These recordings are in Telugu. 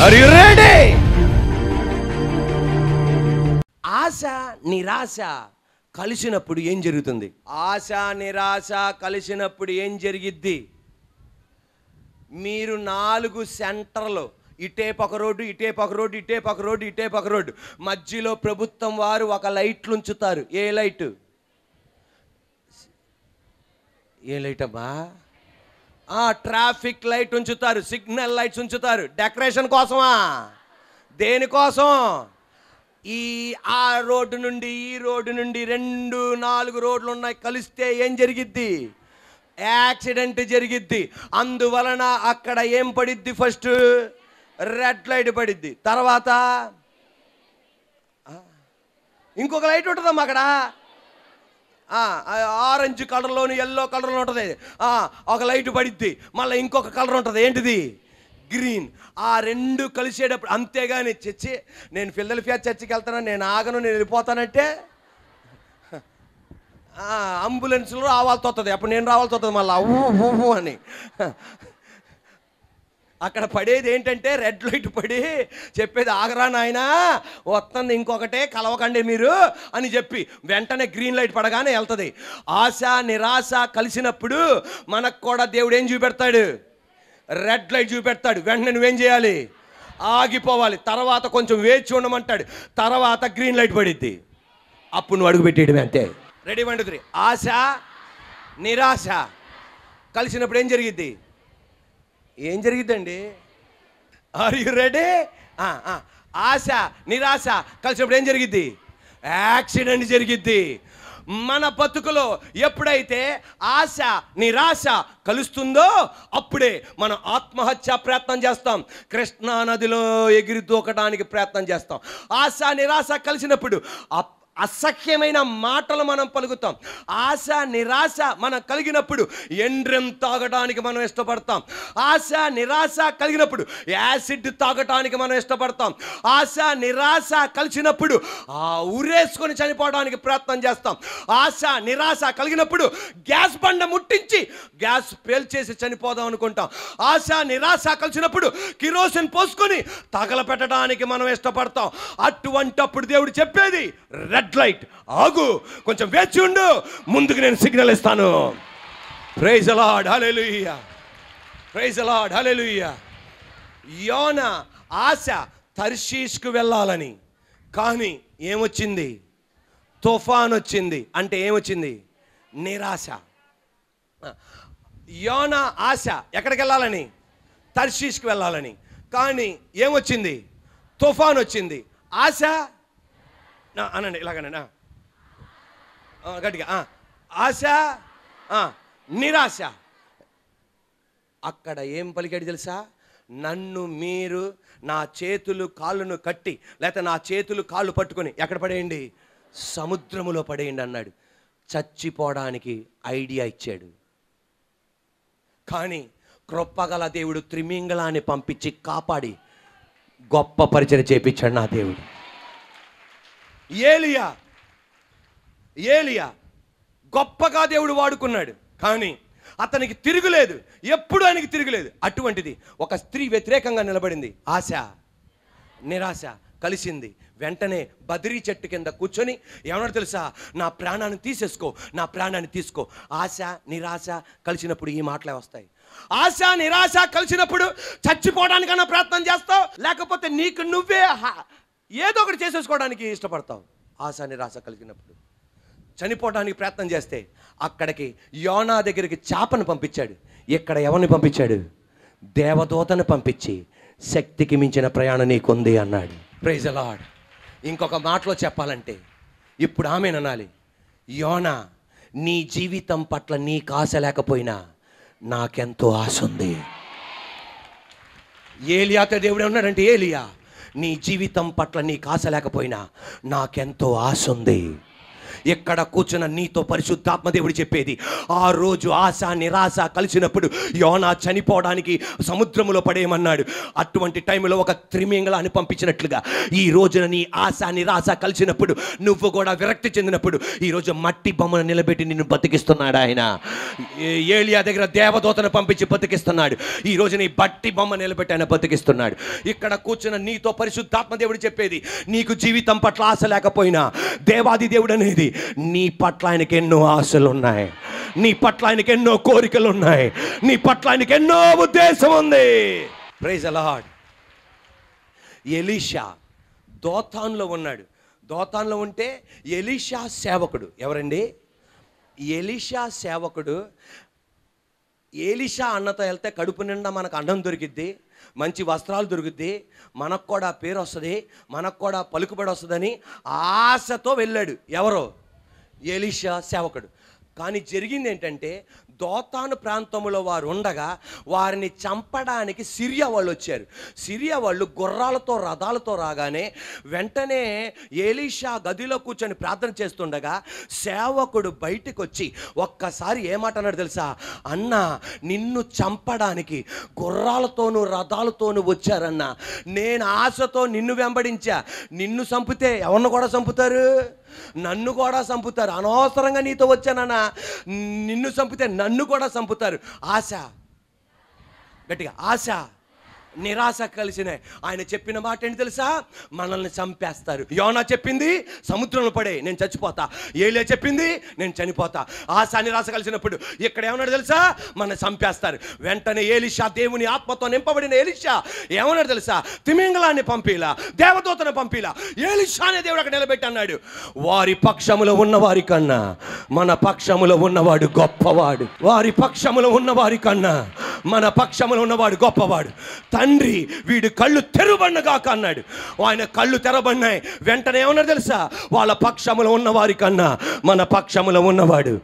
Are you ready? ఆశ నిరాశ కలిసినప్పుడు ఏం జరుగుతుంది? ఆశ నిరాశ కలిసినప్పుడు ఏం జరిగిద్ది? మీరు 4 సెంటర్లు, ఇటేపు ఒక రోడ్డు, ఇటేపు ఒక రోడ్డు, ఇటేపు ఒక రోడ్డు, ఇటేపు ఒక రోడ్డు, మధ్యలో ప్రభుత్వం వారు ఒక లైట్లు ఉంచుతారు. ఏ లైటు? ఏ లైట్ అబ్బా? ట్రాఫిక్ లైట్ ఉంచుతారు, సిగ్నల్ లైట్స్ ఉంచుతారు. డెకరేషన్ కోసమా? దేనికోసం? ఆ రోడ్డు నుండి ఈ రోడ్డు నుండి 4 రోడ్లు ఉన్నాయి, కలిస్తే ఏం జరిగిద్ది? యాక్సిడెంట్ జరిగిద్ది. అందువలన అక్కడ ఏం పడిద్ది? ఫస్ట్ రెడ్ లైట్ పడిద్ది, తర్వాత ఇంకొక లైట్ ఉంటుందమ్మా అక్కడ. ఆరెంజ్ కలర్లోని ఎల్లో కలర్లో ఉంటుంది. ఒక లైట్ పడిద్ది, మళ్ళీ ఇంకొక కలర్ ఉంటుంది. ఏంటిది? గ్రీన్. ఆ 2 కలిసేటప్పుడు. అంతేగాని చర్చి, నేను ఫిలదెల్ఫియా చర్చికి వెళ్తాను, నేను ఆగను, నేను వెళ్ళిపోతానంటే అంబులెన్స్లో రావాల్సి వస్తుంది. అప్పుడు నేను రావాల్సి వస్తుంది మళ్ళీ ఊ అని. అక్కడ పడేది ఏంటంటే రెడ్ లైట్ పడి చెప్పేది, ఆగరా నాయనా వస్తుంది, ఇంకొకటే కలవకండి మీరు అని చెప్పి వెంటనే గ్రీన్ లైట్ పడగానే వెళ్తుంది. ఆశ నిరాశ కలిసినప్పుడు మనకు కూడా దేవుడు ఏం చూపెడతాడు? Red light చూపెడతాడు. వెంటనే నువ్వేం చేయాలి? ఆగిపోవాలి. తర్వాత కొంచెం వేచి ఉండమంటాడు. తర్వాత గ్రీన్ లైట్ పడిద్ది. అప్పుడు నువ్వు అడుగు పెట్టేయడమే, అంతే. రెడీ 1 2 3. ఆశ నిరాశ కలిసినప్పుడు ఏం జరిగిద్ది? ఏం జరిగిద్దండి? Are you ready? ఆశ నిరాశ కలిసినప్పుడు ఏం జరిగిద్ది? యాక్సిడెంట్ జరిగిద్ది. మన బతుకులో ఎప్పుడైతే ఆశ నిరాశ కలుస్తుందో అప్పుడే మనం ఆత్మహత్య ప్రయత్నం చేస్తాం, కృష్ణా నదిలో ఎగిరి దూకడానికి ప్రయత్నం చేస్తాం. ఆశ నిరాశ కలిసినప్పుడు అసహ్యమైన మాటలు మనం పలుకుతాం. ఆశ నిరాశ మనం కలిగినప్పుడు ఎండ్రెం తాగడానికి మనం ఇష్టపడతాం. ఆశ నిరాశ కలిగినప్పుడు యాసిడ్ తాగడానికి మనం ఇష్టపడతాం. ఆశ నిరాశ కలిసినప్పుడు ఉరేసుకొని చనిపోవడానికి ప్రయత్నం చేస్తాం. ఆశ నిరాశ కలిగినప్పుడు గ్యాస్ బండ ముట్టించి గ్యాస్ పేల్చేసి చనిపోదాం అనుకుంటాం. ఆశ నిరాశ కలిసినప్పుడు కిరోసిన్ పోసుకొని తగలపెట్టడానికి మనం ఇష్టపడతాం. అటువంటప్పుడు దేవుడు చెప్పేది, రెడ్ లైట్, ఆగు, కొంచెం వేచి ఉండు, ముందుకు నేను సిగ్నల్ ఇస్తాను. Praise the lord, hallelujah, praise the lord, hallelujah. Yona ఆశ తర్షీష్కు వెళ్ళాలని, కానీ ఏమొచ్చింది? తుఫాన్ వచ్చింది. అంటే ఏమొచ్చింది? నిరాశ. యోనా ఆశ ఎక్కడికి వెళ్ళాలని? తర్షీష్కు వెళ్ళాలని, కానీ ఏమొచ్చింది? తుఫాన్ వచ్చింది. ఆశ అనండి, ఇలాగనండి గట్టిగా. ఆశ నిరాశ. అక్కడ ఏం పలికాడు తెలుసా? నన్ను మీరు నా చేతులు కాళ్ళను కట్టి, లేకపోతే నా చేతులు కాళ్ళు పట్టుకొని ఎక్కడ పడేయండి? సముద్రములో పడేయండి అన్నాడు. చచ్చిపోవడానికి ఐడియా ఇచ్చాడు. కానీ కృపగల దేవుడు త్రిమింగళాన్ని పంపించి కాపాడి గొప్ప పరిచయం చేపించాడు నా దేవుడు. ఏలియా గొప్పగా దేవుడు వాడుకున్నాడు, కానీ అతనికి తిరుగులేదు. ఎప్పుడు ఆయనకి తిరుగులేదు. అటువంటిది ఒక స్త్రీ వ్యతిరేకంగా నిలబడింది. ఆశ నిరాశ కలిసింది. వెంటనే బద్రీ చెట్టు కింద కూర్చొని ఏమన్నా తెలుసా? నా ప్రాణాన్ని తీసేసుకో, నా ప్రాణాన్ని తీసుకో. ఆశ నిరాశ కలిసినప్పుడు ఈ మాటలే వస్తాయి. ఆశ నిరాశ కలిసినప్పుడు చచ్చిపోవడానికన్నా ప్రయత్నం చేస్తావు, లేకపోతే నీకు నువ్వే ఏదో ఒకటి చేసేసుకోవడానికి ఇష్టపడతావు. ఆశ నిరాశ కలిగినప్పుడు చనిపోవడానికి ప్రయత్నం చేస్తే అక్కడికి యోనా దగ్గరికి చేపను పంపించాడు. ఇక్కడ ఎవరిని పంపించాడు? దేవదూతను పంపించి శక్తికి మించిన ప్రయాణం నీకుంది అన్నాడు. Praise the Lord. ఇంకొక మాటలో చెప్పాలంటే ఇప్పుడు ఆమెననాలి, యోనా నీ జీవితం పట్ల నీకు ఆశ లేకపోయినా నాకెంతో ఆశ ఉంది. ఏలియాతో దేవుడు ఉన్నాడంటే, ఏలియా నీ జీవితం పట్ల నీకు ఆశ లేకపోయినా నాకెంతో ఆశ ఉంది. ఇక్కడ కూర్చున్న నీతో పరిశుద్ధాత్మ దేవుడు చెప్పేది, ఆ రోజు ఆశ నిరాశ కలిసినప్పుడు యోనా చనిపోవడానికి సముద్రములో పడేయమన్నాడు. అటువంటి టైంలో ఒక త్రిమింగళాన్ని పంపించినట్లుగా ఈ రోజున నీ ఆశ నిరాశ కలిసినప్పుడు, నువ్వు కూడా విరక్తి చెందినప్పుడు, ఈరోజు మట్టి బొమ్మను నిలబెట్టి నిన్ను బతికిస్తున్నాడు ఆయన. ఏలియా దగ్గర దేవదూతను పంపించి బతికిస్తున్నాడు. ఈ రోజు నీ బట్టి బొమ్మ నిలబెట్టి ఆయన బతికిస్తున్నాడు. ఇక్కడ కూర్చున్న నీతో పరిశుద్ధాత్మ దేవుడు చెప్పేది, నీకు జీవితం పట్ల ఆశ లేకపోయినా దేవాది దేవుడు అనేది నీ పట్ల ఆయనకి ఎన్నో ఆశలు ఉన్నాయి, నీ పట్ల ఆయనకి ఎన్నో కోరికలు ఉన్నాయి, నీ పట్ల ఆయనకి ఎన్నో ఉద్దేశం ఉంది. Praise the Lord. ఎలీషా దోతాన్లో ఉన్నాడు. దోతాన్లో ఉంటే ఎలీషా సేవకుడు ఎవరండి? ఎలీషా సేవకుడు. ఎలీషా అన్నతో వెళ్తే కడుపు నిండా మనకు అన్నం దొరికిద్ది, మంచి వస్త్రాలు దొరుకుద్ది, మనకు కూడా పేరు వస్తుంది, మనకు కూడా పలుకుబడి వస్తుందని ఆశతో వెళ్ళాడు. ఎవరో? ఎలీషా సేవకుడు. కానీ జరిగింది ఏంటంటే, దోతాను ప్రాంతంలో వారు ఉండగా వారిని చంపడానికి సిరియా వాళ్ళు వచ్చారు. సిరియా వాళ్ళు గుర్రాలతో రథాలతో రాగానే వెంటనే ఎలీషా గదిలో కూర్చొని ప్రార్థన చేస్తుండగా సేవకుడు బయటికి వచ్చి ఒక్కసారి ఏమాట అన్నాడు తెలుసా? అన్న, నిన్ను చంపడానికి గుర్రాలతోనూ రథాలతోనూ వచ్చారన్న, నేను ఆశతో నిన్ను వెంబడించా, నిన్ను చంపితే ఎవరిని కూడా చంపుతారు, నన్ను కూడా చంపుతారు. అనవసరంగా నీతో వచ్చానన్నా, నిన్ను చంపితే నన్ను కూడా చంపుతారు. ఆశ, గట్టిగా ఆశ నిరాశ కలిసినాయి. ఆయన చెప్పిన మాట ఏంటి తెలుసా? మనల్ని చంపేస్తారు. యోనా చెప్పింది సముద్రంలో పడే, నేను చచ్చిపోతా. ఏలియా చెప్పింది నేను చనిపోతా. ఆశ నిరాశ కలిసినప్పుడు ఇక్కడ ఏమన్నాడు తెలుసా? మన చంపేస్తారు. వెంటనే ఎలీషా, దేవుని ఆత్మతో నింపబడిన ఎలీషా ఏమన్నాడు తెలుసా? తిమింగలాన్ని పంపిలా, దేవదూతను పంపిలా, ఎలీషా అనే దేవుడు అక్కడ నిలబెట్టి అన్నాడు, వారి పక్షములో ఉన్నవారి కన్నా మన పక్షములో ఉన్నవాడు గొప్పవాడు. వారి పక్షములో ఉన్నవారి కన్నా మన పక్షములో ఉన్నవాడు గొప్పవాడు. తండ్రి వీడు కళ్ళు తెరవబడినగాక అన్నాడు. ఆయన కళ్ళు తెరవబడినాయి. వెంటనే ఏమన్నారు తెలుసా? వాళ్ళ పక్షములో ఉన్నవారి కన్నా మన పక్షములో ఉన్నవాడు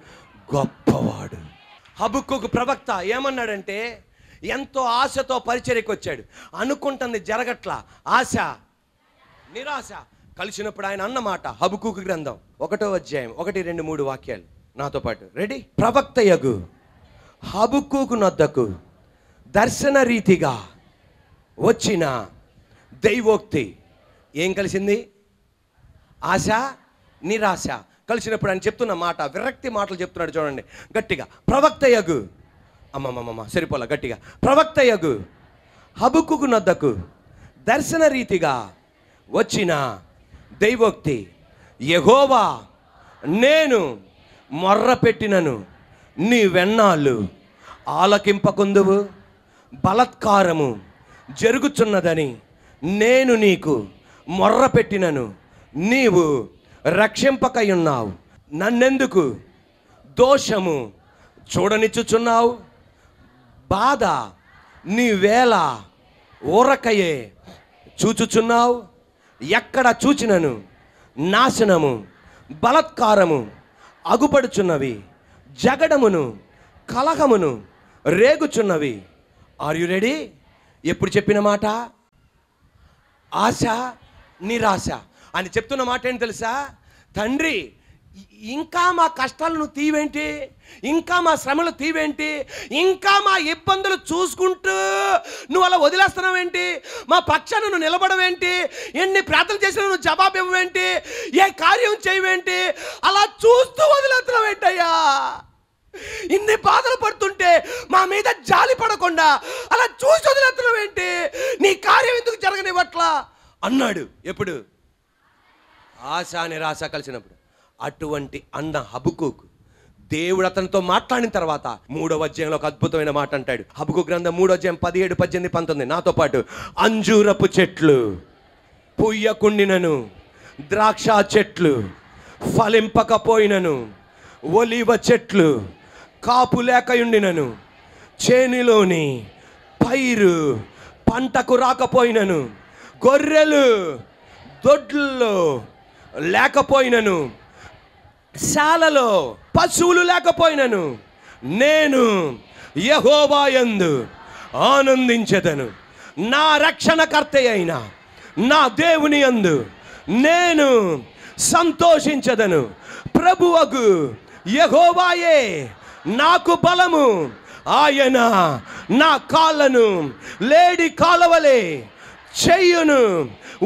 గొప్పవాడు. హబక్కూకు ప్రవక్త ఏమన్నాడంటే, ఎంతో ఆశతో పరిచర్యకు వచ్చాడు, అనుకుంటుంది జరగట్లా, ఆశ నిరాశ కలిసినప్పుడు ఆయన అన్నమాట. హబక్కూకు గ్రంథం 1వ అధ్యాయం 1, 2, 3 వాక్యాలు నాతో పాటు రెడీ. ప్రవక్తయగు హబక్కూకు నొద్దకు దర్శన రీతిగా వచ్చిన దైవోక్తి ఏం కలిసింది? ఆశ నిరాశ కలిసినప్పుడు ఆయన చెప్తున్న మాట, విరక్తి మాటలు చెప్తున్నాడు చూడండి గట్టిగా. ప్రవక్తయగు, అమ్మమ్మమ్మ సరిపోలా, గట్టిగా. ప్రవక్తయగు హబక్కూకు నొద్దకు దర్శన రీతిగా వచ్చిన దైవోక్తి, యెహోవా నేను మొర్ర పెట్టినను నీవెన్నాళ్ళు ఆలకింపకుందువు, బలత్కారము జరుగుచున్నదని నేను నీకు మొర్ర పెట్టినను నీవు రక్షింపకయున్నావు. నన్నెందుకు దోషము చూడనిచ్చుచున్నావు? బాధ నీవేళ ఊరకయే చూచుచున్నావు? ఎక్కడ చూచినను నాశనము బలత్కారము అగుపడుచున్నవి, జగడమును కలహమును రేగుచున్నవి. Are you ready? ఎప్పుడు చెప్పిన మాట? ఆశ నిరాశ అని చెప్తున్న మాట ఏంటి తెలుసా? తండ్రి ఇంకా మా కష్టాలు నువ్వు తీవేంటి, ఇంకా మా శ్రమలు తీవేంటి, ఇంకా మా ఇబ్బందులు చూసుకుంటూ నువ్వు అలా వదిలేస్తున్నావేంటి, మా పక్షాన నువ్వు నిలబడవేంటి, ఎన్ని ప్రార్థనలు చేసినా నువ్వు జవాబు ఇవ్వేంటి, ఏ కార్యం చేయవేంటి, అలా చూస్తూ వదిలేస్తున్నావేంటయ్యా? ఇన్ని బాధలు పడుతుంటే మా మీద జాలి పడకుండా అలా చూసి వదిలేస్తున్నావేంటి, నీ కార్యం ఎందుకు జరగనివ్వట్లా అన్నాడు. ఎప్పుడు? ఆశ నిరాశ కలిసినప్పుడు. అటువంటి అన్న హబక్కూకు దేవుడు అతనితో మాట్లాడిన తర్వాత 3వ అధ్యాయంలో ఒక అద్భుతమైన మాట అంటాడు. హబక్కూకు గ్రంథం 3వ అధ్యాయం 17, 18, 19 నాతో పాటు. అంజూరపు చెట్లు పుయ్యకుండినను, ద్రాక్ష చెట్లు ఫలింపకపోయినను, ఒలివ చెట్లు కాపు లేకయుండినను, చేనిలోని పైరు పంటకు రాకపోయినను, గొర్రెలు దొడ్లలో లేకపోయినను, శాలలో పశువులు లేకపోయినను, నేను యెహోవా యందు ఆనందించెదను. నా రక్షణకర్త అయిన నా దేవుని యందు నేను సంతోషించెదను. ప్రభువగు యెహోవాయే నాకు బలము, ఆయన నా కాళ్ళను లేడి కాలవలే చెయ్యును,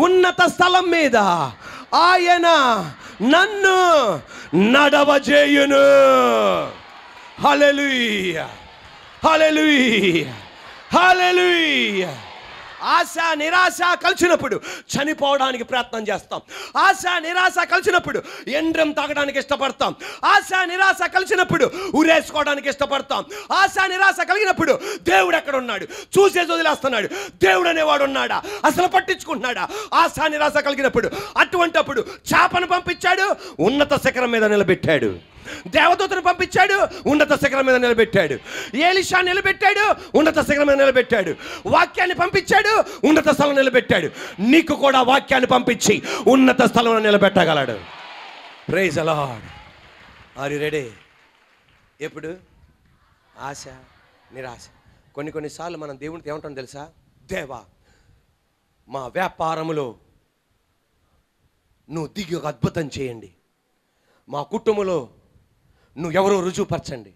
ఉన్నత స్థలం మీద ఆయన నన్ను నడవజేయును. హల్లెలూయా, హల్లెలూయా, హల్లెలూయా. ఆశ నిరాశ కలిసినప్పుడు చనిపోవడానికి ప్రయత్నం చేస్తాం. ఆశ నిరాశ కలిసినప్పుడు ఎండ్రం తాగడానికి ఇష్టపడతాం. ఆశ నిరాశ కలిసినప్పుడు ఉరేసుకోవడానికి ఇష్టపడతాం. ఆశ నిరాశ కలిగినప్పుడు దేవుడు ఎక్కడ ఉన్నాడు, చూసేసి వదిలేస్తున్నాడు, దేవుడు అనేవాడు ఉన్నాడా, అసలు పట్టించుకుంటున్నాడా? ఆశ నిరాశ కలిగినప్పుడు అటువంటప్పుడు చేపను పంపించాడు, ఉన్నత శిఖరం మీద నిలబెట్టాడు. దేవదూతను పంపించాడు, ఉన్నత శిఖరం మీద నిలబెట్టాడు. ఎలీషా నిలబెట్టాడు, ఉన్నత శిఖరం మీద నిలబెట్టాడు. వాక్యాన్ని పంపించాడు, ఉన్నత స్థలం నిలబెట్టాడు. నీకు కూడా వాక్యాన్ని పంపించి ఉన్నత స్థలంలో నిలబెట్టగలడు. Praise the lord. Are you ready? ఎప్పుడు ఆశ నిరాశ. కొన్నిసార్లు మనం దేవునికి ఏమంటాం తెలుసా? దేవా, మా వ్యాపారములో నువ్వు దిగి ఒక అద్భుతం చేయండి, మా కుటుంబంలో నువ్వెవరో రుజువుపరచండి,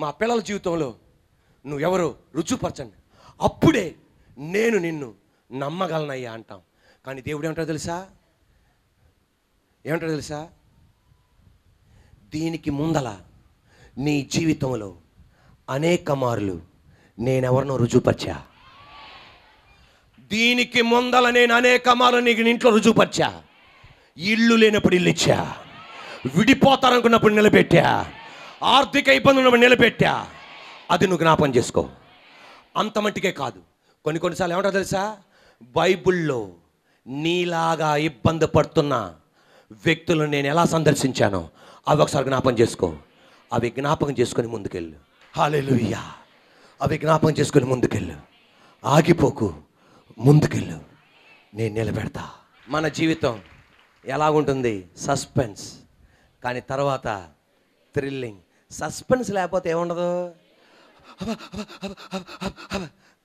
మా పిల్లల జీవితంలో నువ్వెవరో రుజువుపరచండి, అప్పుడే నేను నిన్ను నమ్మగలనయ్యా అంటాం. కానీ దేవుడు ఏమంటాడో తెలుసా? ఏమంటాడో తెలుసా? దీనికి ముందల నీ జీవితంలో అనేక మార్లు నేనెవరినో రుజువుపరిచా. దీనికి ముందల నేను అనేక మార్లు నీకు ఇంట్లో రుజువుపరిచా. ఇల్లు లేనప్పుడు ఇల్లు ఇచ్చా, విడిపోతారనుకున్నప్పుడు నిలబెట్టా, ఆర్థిక ఇబ్బంది ఉన్నప్పుడు నిలబెట్టా. అది నువ్వు జ్ఞాపకం చేసుకో. అంత మట్టికే కాదు, కొన్నిసార్లు ఏమంటారు తెలుసా? బైబిల్లో నీలాగా ఇబ్బంది పడుతున్న వ్యక్తులను నేను ఎలా సందర్శించానో అవి ఒకసారి జ్ఞాపకం చేసుకో. అవి జ్ఞాపకం చేసుకొని ముందుకెళ్ళు. హల్లెలూయా. అవి జ్ఞాపకం చేసుకొని ముందుకెళ్ళు. ఆగిపోకు, ముందుకెళ్ళు, నేను నిలబెడతా. మన జీవితం ఎలాగుంటుంది? సస్పెన్స్, కానీ తర్వాత థ్రిల్లింగ్. సస్పెన్స్ లేకపోతే ఏముండదు,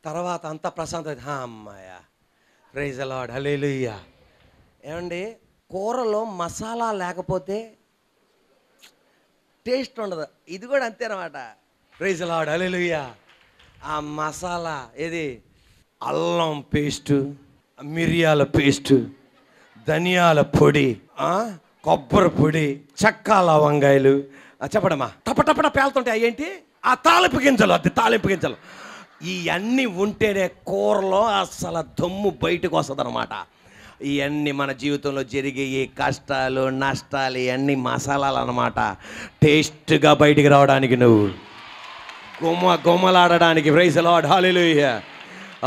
తర్వాత అంతా ప్రశాంతత. అమ్మాయ, ప్రైజ్ ది లార్డ్, హల్లెలూయా. ఏమండి, కూరలో మసాలా లేకపోతే టేస్ట్ ఉండదు. ఇది కూడా అంతేనమాట. ప్రైజ్ ది లార్డ్, హల్లెలూయా. ఆ మసాలా ఏది? అల్లం పేస్టు, మిరియాల పేస్టు, ధనియాల పొడి, కొబ్బరి పొడి, చెక్క లవంగాయలు, చెప్పడమా టపటపట పేలుతుంటాయి. అయ్యేంటి? ఆ తాలింపు గింజలు. అది తాలింపు గింజలు. ఇవన్నీ ఉంటేనే కూరలో అసలు దమ్ము బయటకు వస్తుంది అనమాట. ఇవన్నీ మన జీవితంలో జరిగే ఈ కష్టాలు నష్టాలు ఇవన్నీ మసాలాలు అనమాట. టేస్ట్గా బయటికి రావడానికి, నువ్వు గుమ్మలాడడానికి. Praise the lord, hallelujah.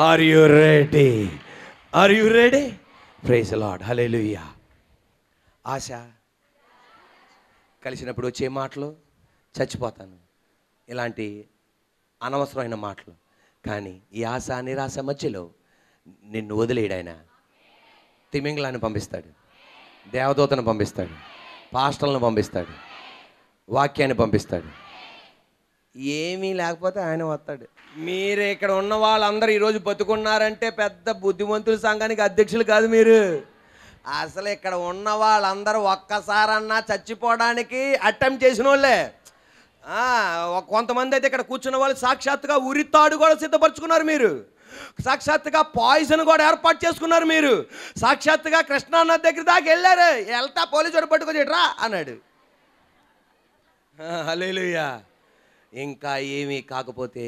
Are you ready? Are you ready? Praise the lord, hallelujah. ఆశ కలిసినప్పుడు వచ్చే మాటలు, చచ్చిపోతాను, ఇలాంటి అనవసరమైన మాటలు. కానీ ఈ ఆశ నిరాశ మధ్యలో నిన్ను వదిలేయడు. ఆయన తిమింగలాన్ని పంపిస్తాడు, దేవదూతను పంపిస్తాడు, పాస్టర్లను పంపిస్తాడు, వాక్యాన్ని పంపిస్తాడు. ఏమీ లేకపోతే ఆయన వస్తాడు. మీరు ఇక్కడ ఉన్న వాళ్ళందరూ ఈరోజు బతుకున్నారంటే పెద్ద బుద్ధిమంతుల సంఘానికి అధ్యక్షులు కాదు మీరు. అసలు ఇక్కడ ఉన్న వాళ్ళందరూ ఒక్కసారన్నా చచ్చిపోవడానికి అటెంప్ట్ చేసిన వాళ్ళే. కొంతమంది అయితే ఇక్కడ కూర్చున్న వాళ్ళు సాక్షాత్తుగా ఉరితాడు కూడా సిద్ధపరచుకున్నారు. మీరు సాక్షాత్తుగా పాయిజన్ కూడా ఏర్పాటు చేసుకున్నారు. మీరు సాక్షాత్తుగా కృష్ణానది దగ్గర దాకా వెళ్ళారు. వెళ్తా పోలీసు పట్టుకొచ్చేట్రా అన్నాడు. హల్లెలూయా. ఇంకా ఏమీ కాకపోతే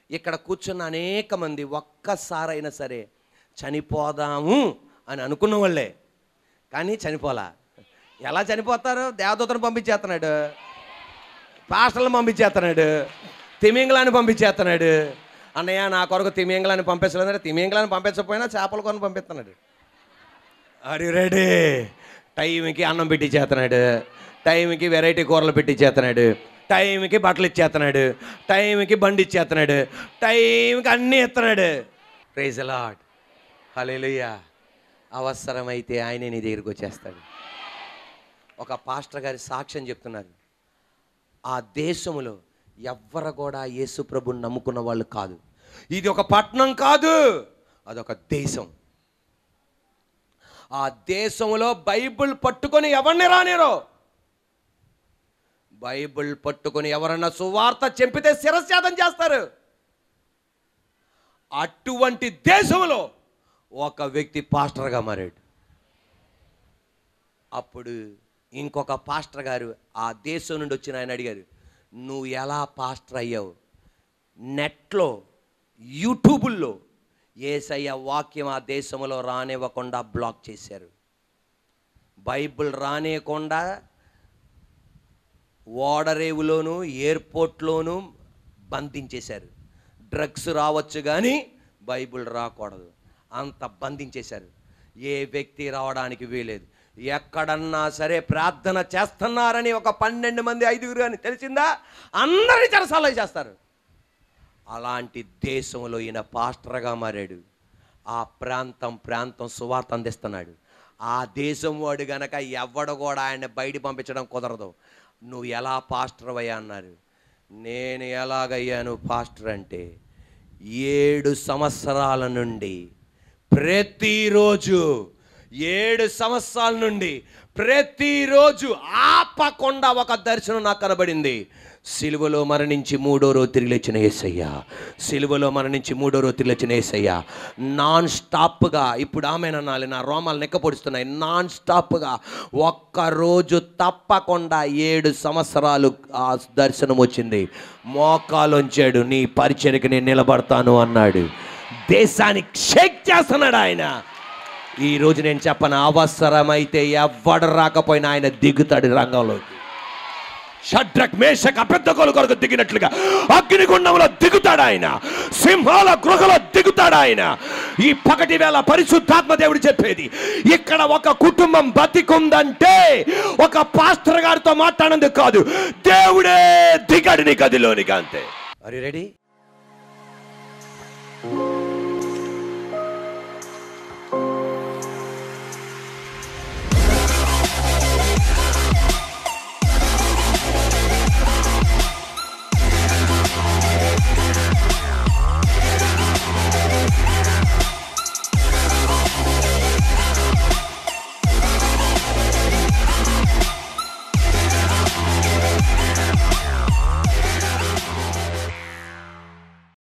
ఇక్కడ కూర్చున్న అనేక మంది ఒక్కసారైనా సరే చనిపోదాము అని అనుకున్న వాళ్ళే, కానీ చనిపోలా. ఎలా చనిపోతారు? దేవదూతను పంపించేస్తున్నాడు, పాస్టర్లను పంపించేస్తున్నాడు, తిమింగలాన్ని పంపించేస్తున్నాడు. అన్నయ్య నా కొరకు తిమింగలాన్ని పంపించలేదంటే తిమింగలాన్ని పంపించకపోయినా చేపల కొను పంపిస్తున్నాడు. Are you ready? టైంకి అన్నం పెట్టించేస్తున్నాడు, టైంకి వెరైటీ కూరలు పెట్టించేస్తున్నాడు, టైంకి బట్టలు ఇచ్చేస్తున్నాడు, టైంకి బండి ఇచ్చేస్తున్నాడు, టైంకి అన్నీ ఇస్తున్నాడు. ప్రైజ్ ది లార్డ్, హల్లెలూయా. అవసరమైతే ఆయనే నీ దగ్గరికి వచ్చేస్తాడు. ఒక పాస్టర్ గారి సాక్ష్యం చెప్తున్నారు. ఆ దేశంలో ఎవ్వరు కూడా యేసు ప్రభుని నమ్ముకున్న వాళ్ళు కాదు. ఇది ఒక పట్టణం కాదు, అదొక దేశం. ఆ దేశంలో బైబిల్ పట్టుకొని ఎవరిని రానిరో. బైబిల్ పట్టుకొని ఎవరన్నా సువార్త చెంపితే శిరఛేదం చేస్తారు. అటువంటి దేశంలో ఒక వ్యక్తి పాస్టర్గా మారాడు. అప్పుడు ఇంకొక పాస్టర్ గారు ఆ దేశం నుండి వచ్చిన ఆయన అడిగారు, నువ్వు ఎలా పాస్టర్ అయ్యావు? నెట్లో యూట్యూబుల్లో యేసయ్య వాక్యం ఆ దేశంలో రానివ్వకుండా బ్లాక్ చేశారు. బైబిల్ రానివ్వకుండా ఓడరేవులోను ఎయిర్పోర్ట్లోనూ బంధించేశారు. డ్రగ్స్ రావచ్చు కానీ బైబిల్ రాకూడదు, అంత బంధించేశారు. ఏ వ్యక్తి రావడానికి వీలేదు. ఎక్కడన్నా సరే ప్రార్థన చేస్తున్నారని ఒక 12 మంది 5 అని తెలిసిందా, అందరినీ చెరసాలలో చేస్తారు. అలాంటి దేశంలో ఈయన పాస్టర్గా మారాడు. ఆ ప్రాంతం సువార్త అందిస్తున్నాడు. ఆ దేశం వాడు గనక ఎవడు కూడా ఆయన బయట పంపించడం కుదరదు. నువ్వు ఎలా పాస్టర్ అయ్యా అన్నారు. నేను ఎలాగయ్యాను పాస్టర్ అంటే 7 సంవత్సరాల నుండి ప్రతిరోజు 7 సంవత్సరాల నుండి ప్రతిరోజు ఆపకుండా ఒక దర్శనం నాకు కనబడింది. సిలువలో మరణించి 3వ రోజు తిరిగి లేచిన యేసయ్య, సిలువలో మరణించి 3వ రోజు తిరిగి లేచిన యేసయ్య నాన్ స్టాప్గా, ఇప్పుడు ఆమెననాలి, నా రోమాలు నెక్కపొడుస్తున్నాయి, నాన్ స్టాప్గా ఒక్కరోజు తప్పకుండా 7 సంవత్సరాలు ఆ దర్శనం వచ్చింది. మోకాలుంచాడు, నీ పరిచర్యకి నేను నిలబడతాను అన్నాడు. దేశానికి షేక్ చేస్తున్నాడు ఆయన. ఈరోజు నేను చెప్పను, అవసరమైతే ఎవడు రాకపోయినా ఆయన దిగుతాడు రంగంలోకి. షడ్రక్ మేషక్ అబేద్నెగోల కొరకు దిగినట్లుగా అగ్నిగుండంలో దిగుతాడు ఆయన. సింహాల గృహలో దిగుతాడు ఆయన. ఈ పగటి వేళ పరిశుద్ధాత్మ దేవుడు చెప్పేది, ఇక్కడ ఒక కుటుంబం బతికుందంటే ఒక పాస్టర్ గారితో మాట్లాడినందుకు కాదు, దేవుడే దిగాడు నీ గదిలోనికి, అంతే. Are you ready?